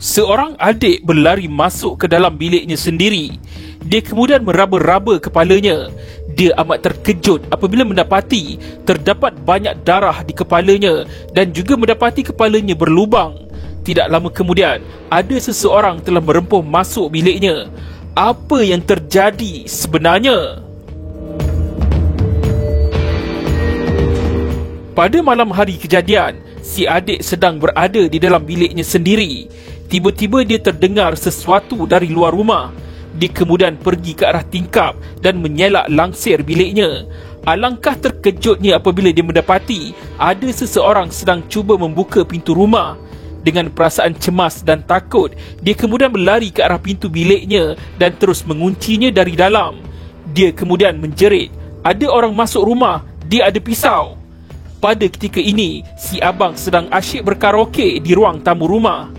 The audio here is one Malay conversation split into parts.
Seorang adik berlari masuk ke dalam biliknya sendiri. Dia kemudian meraba-raba kepalanya. Dia amat terkejut apabila mendapati terdapat banyak darah di kepalanya dan juga mendapati kepalanya berlubang. Tidak lama kemudian, ada seseorang telah merempuh masuk biliknya. Apa yang terjadi sebenarnya? Pada malam hari kejadian, si adik sedang berada di dalam biliknya sendiri. Tiba-tiba dia terdengar sesuatu dari luar rumah. Dia kemudian pergi ke arah tingkap dan menyelak langsir biliknya. Alangkah terkejutnya apabila dia mendapati ada seseorang sedang cuba membuka pintu rumah. Dengan perasaan cemas dan takut, dia kemudian berlari ke arah pintu biliknya dan terus menguncinya dari dalam. Dia kemudian menjerit, "Ada orang masuk rumah, dia ada pisau." Pada ketika ini, si abang sedang asyik berkaraoke di ruang tamu rumah.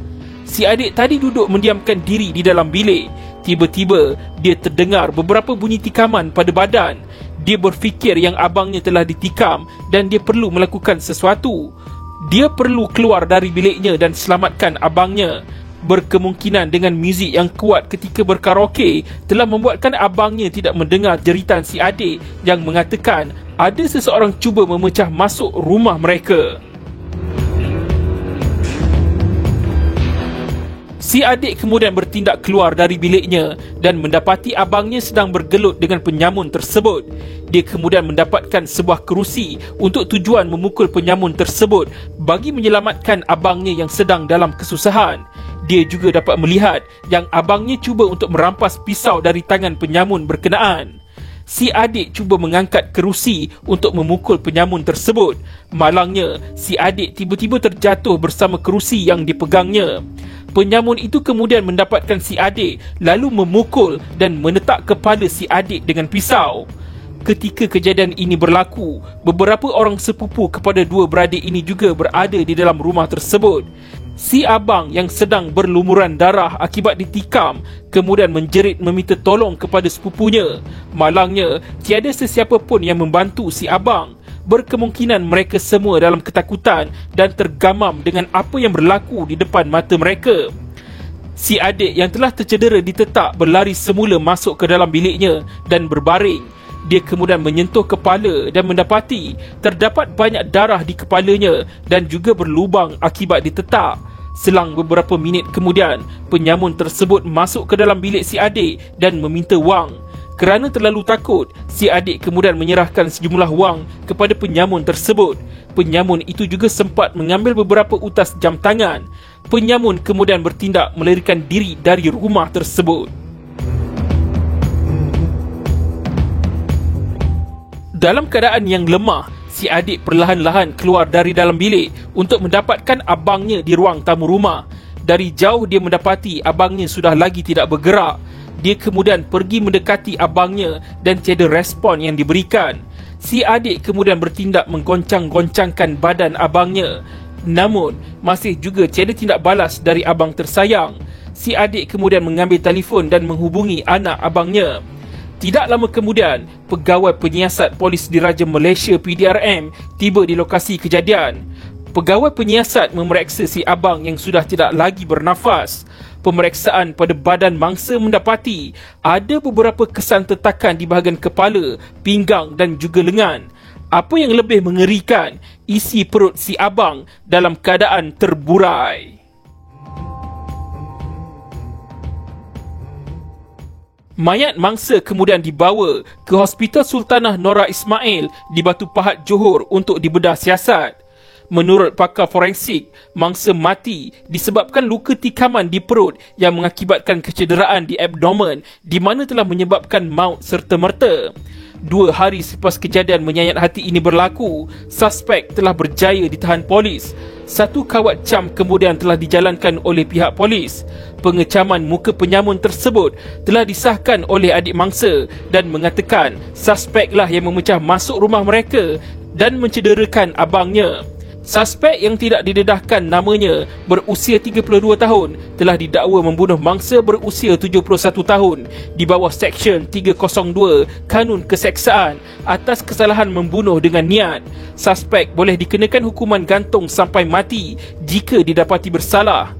Si adik tadi duduk mendiamkan diri di dalam bilik. Tiba-tiba, dia terdengar beberapa bunyi tikaman pada badan. Dia berfikir yang abangnya telah ditikam dan dia perlu melakukan sesuatu. Dia perlu keluar dari biliknya dan selamatkan abangnya. Berkemungkinan dengan muzik yang kuat ketika berkaraoke telah membuatkan abangnya tidak mendengar jeritan si adik yang mengatakan ada seseorang cuba memecah masuk rumah mereka. Si adik kemudian bertindak keluar dari biliknya dan mendapati abangnya sedang bergelut dengan penyamun tersebut. Dia kemudian mendapatkan sebuah kerusi untuk tujuan memukul penyamun tersebut bagi menyelamatkan abangnya yang sedang dalam kesusahan. Dia juga dapat melihat yang abangnya cuba untuk merampas pisau dari tangan penyamun berkenaan. Si adik cuba mengangkat kerusi untuk memukul penyamun tersebut. Malangnya, si adik tiba-tiba terjatuh bersama kerusi yang dipegangnya. Penyamun itu kemudian mendapatkan si adik lalu memukul dan menetak kepala si adik dengan pisau. Ketika kejadian ini berlaku, beberapa orang sepupu kepada dua beradik ini juga berada di dalam rumah tersebut. Si abang yang sedang berlumuran darah akibat ditikam kemudian menjerit meminta tolong kepada sepupunya. Malangnya, tiada sesiapa pun yang membantu si abang. Berkemungkinan mereka semua dalam ketakutan dan tergamam dengan apa yang berlaku di depan mata mereka. Si adik yang telah tercedera ditetak berlari semula masuk ke dalam biliknya dan berbaring. Dia kemudian menyentuh kepala dan mendapati terdapat banyak darah di kepalanya dan juga berlubang akibat ditetak. Selang beberapa minit kemudian, penyamun tersebut masuk ke dalam bilik si adik dan meminta wang. Kerana terlalu takut, si adik kemudian menyerahkan sejumlah wang kepada penyamun tersebut. Penyamun itu juga sempat mengambil beberapa utas jam tangan. Penyamun kemudian bertindak melarikan diri dari rumah tersebut. Dalam keadaan yang lemah, si adik perlahan-lahan keluar dari dalam bilik untuk mendapatkan abangnya di ruang tamu rumah. Dari jauh dia mendapati abangnya sudah lagi tidak bergerak. Dia kemudian pergi mendekati abangnya dan tiada respon yang diberikan. Si adik kemudian bertindak menggoncang-goncangkan badan abangnya. Namun, masih juga tiada tindak balas dari abang tersayang. Si adik kemudian mengambil telefon dan menghubungi anak abangnya. Tidak lama kemudian, pegawai penyiasat polis diraja Malaysia PDRM tiba di lokasi kejadian. Pegawai penyiasat memeriksa si abang yang sudah tidak lagi bernafas. Pemeriksaan pada badan mangsa mendapati ada beberapa kesan tetakan di bahagian kepala, pinggang dan juga lengan. Apa yang lebih mengerikan, isi perut si abang dalam keadaan terburai. Mayat mangsa kemudian dibawa ke Hospital Sultanah Nora Ismail di Batu Pahat, Johor untuk dibedah siasat. Menurut pakar forensik, mangsa mati disebabkan luka tikaman di perut yang mengakibatkan kecederaan di abdomen di mana telah menyebabkan maut serta-merta. 2 hari selepas kejadian menyayat hati ini berlaku, suspek telah berjaya ditahan polis. 1 kawat cam kemudian telah dijalankan oleh pihak polis. Pengecaman muka penyamun tersebut telah disahkan oleh adik mangsa dan mengatakan suspeklah yang memecah masuk rumah mereka dan mencederakan abangnya. Suspek yang tidak didedahkan namanya berusia 32 tahun telah didakwa membunuh mangsa berusia 71 tahun di bawah Seksyen 302 Kanun Keseksaan atas kesalahan membunuh dengan niat. Suspek boleh dikenakan hukuman gantung sampai mati jika didapati bersalah.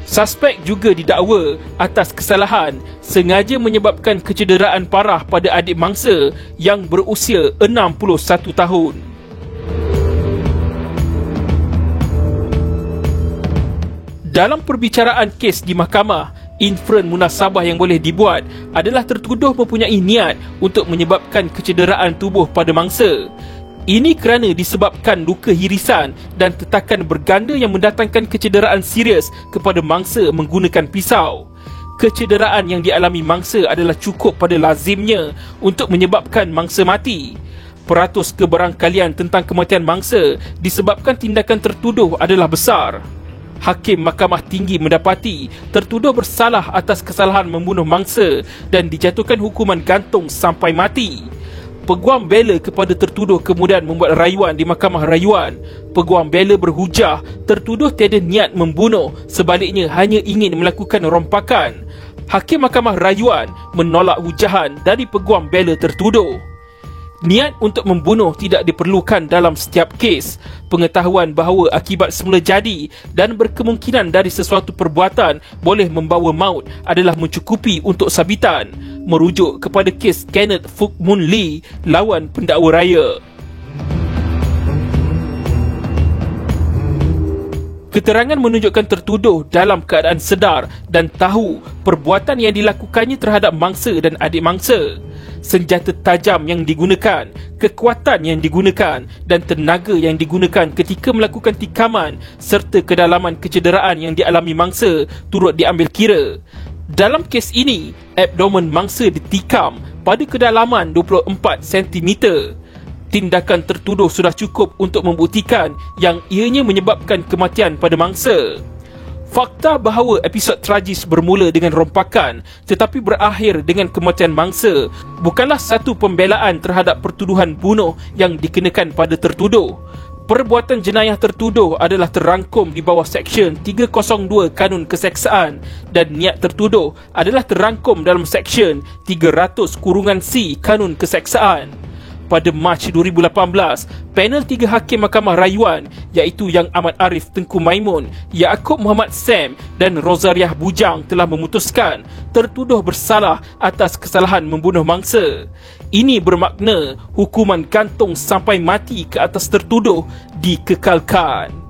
Suspek juga didakwa atas kesalahan sengaja menyebabkan kecederaan parah pada adik mangsa yang berusia 61 tahun. Dalam perbicaraan kes di mahkamah, inferen munasabah yang boleh dibuat adalah tertuduh mempunyai niat untuk menyebabkan kecederaan tubuh pada mangsa. Ini kerana disebabkan luka hirisan dan tetakan berganda yang mendatangkan kecederaan serius kepada mangsa menggunakan pisau. Kecederaan yang dialami mangsa adalah cukup pada lazimnya untuk menyebabkan mangsa mati. Peratus kebarangkalian tentang kematian mangsa disebabkan tindakan tertuduh adalah besar. Hakim Mahkamah Tinggi mendapati tertuduh bersalah atas kesalahan membunuh mangsa dan dijatuhkan hukuman gantung sampai mati. Peguam bela kepada tertuduh kemudian membuat rayuan di Mahkamah Rayuan. Peguam bela berhujah tertuduh tiada niat membunuh, sebaliknya hanya ingin melakukan rompakan. Hakim Mahkamah Rayuan menolak hujahan dari peguam bela tertuduh. Niat untuk membunuh tidak diperlukan dalam setiap kes. Pengetahuan bahawa akibat semula jadi dan berkemungkinan dari sesuatu perbuatan boleh membawa maut adalah mencukupi untuk sabitan. Merujuk kepada kes Kenneth Fook Moon Lee lawan pendakwa raya. Keterangan menunjukkan tertuduh dalam keadaan sedar dan tahu perbuatan yang dilakukannya terhadap mangsa dan adik mangsa. Senjata tajam yang digunakan, kekuatan yang digunakan dan tenaga yang digunakan ketika melakukan tikaman serta kedalaman kecederaan yang dialami mangsa turut diambil kira. Dalam kes ini, abdomen mangsa ditikam pada kedalaman 24 cm. Tindakan tertuduh sudah cukup untuk membuktikan yang ianya menyebabkan kematian pada mangsa. Fakta bahawa episod tragis bermula dengan rompakan tetapi berakhir dengan kematian mangsa bukanlah satu pembelaan terhadap pertuduhan bunuh yang dikenakan pada tertuduh. Perbuatan jenayah tertuduh adalah terangkum di bawah Seksyen 302 Kanun Keseksaan dan niat tertuduh adalah terangkum dalam Seksyen 300-C Kanun Keseksaan. Pada Mac 2018, panel 3 Hakim Mahkamah Rayuan iaitu Yang Amat Arif Tengku Maimun, Yaakob Muhammad Sam dan Rozariah Bujang telah memutuskan tertuduh bersalah atas kesalahan membunuh mangsa. Ini bermakna hukuman gantung sampai mati ke atas tertuduh dikekalkan.